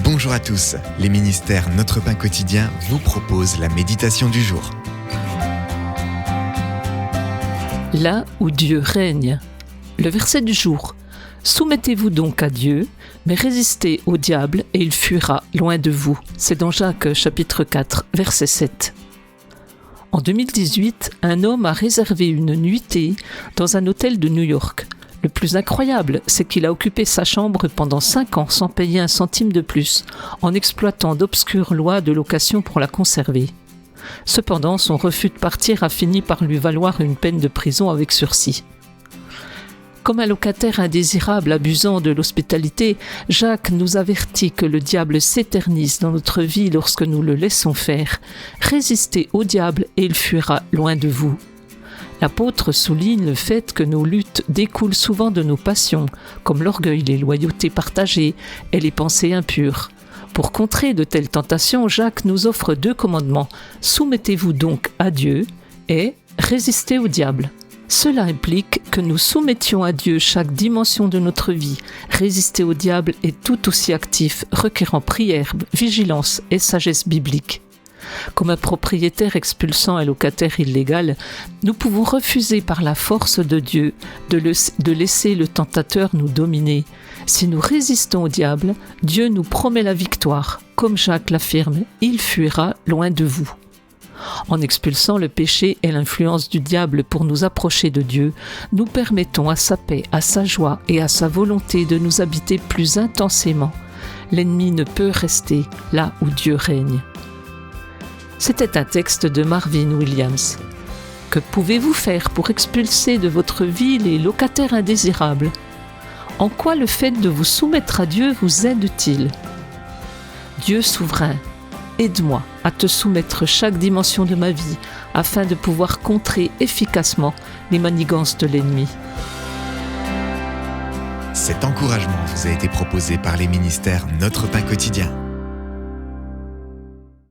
Bonjour à tous, les ministères Notre Pain Quotidien vous proposent la méditation du jour. Là où Dieu règne. Le verset du jour. Soumettez-vous donc à Dieu, mais résistez au diable et il fuira loin de vous. C'est dans Jacques chapitre 4, verset 7. En 2018, un homme a réservé une nuitée dans un hôtel de New York. Le plus incroyable, c'est qu'il a occupé sa chambre pendant 5 ans sans payer un centime de plus, en exploitant d'obscures lois de location pour la conserver. Cependant, son refus de partir a fini par lui valoir une peine de prison avec sursis. Comme un locataire indésirable abusant de l'hospitalité, Jacques nous avertit que le diable s'éternise dans notre vie lorsque nous le laissons faire. Résistez au diable et il fuira loin de vous. L'apôtre souligne le fait que nos luttes découlent souvent de nos passions, comme l'orgueil, les loyautés partagées et les pensées impures. Pour contrer de telles tentations, Jacques nous offre 2 commandements. Soumettez-vous donc à Dieu et résistez au diable. Cela implique que nous soumettions à Dieu chaque dimension de notre vie. Résister au diable est tout aussi actif, requérant prière, vigilance et sagesse biblique. Comme un propriétaire expulsant un locataire illégal, nous pouvons refuser par la force de Dieu de laisser le tentateur nous dominer. Si nous résistons au diable, Dieu nous promet la victoire. Comme Jacques l'affirme, il fuira loin de vous. En expulsant le péché et l'influence du diable pour nous approcher de Dieu, nous permettons à sa paix, à sa joie et à sa volonté de nous habiter plus intensément. L'ennemi ne peut rester là où Dieu règne. C'était un texte de Marvin Williams. Que pouvez-vous faire pour expulser de votre vie les locataires indésirables ? En quoi le fait de vous soumettre à Dieu vous aide-t-il ? Dieu souverain, aide-moi à te soumettre chaque dimension de ma vie afin de pouvoir contrer efficacement les manigances de l'ennemi. Cet encouragement vous a été proposé par les ministères Notre Pain Quotidien.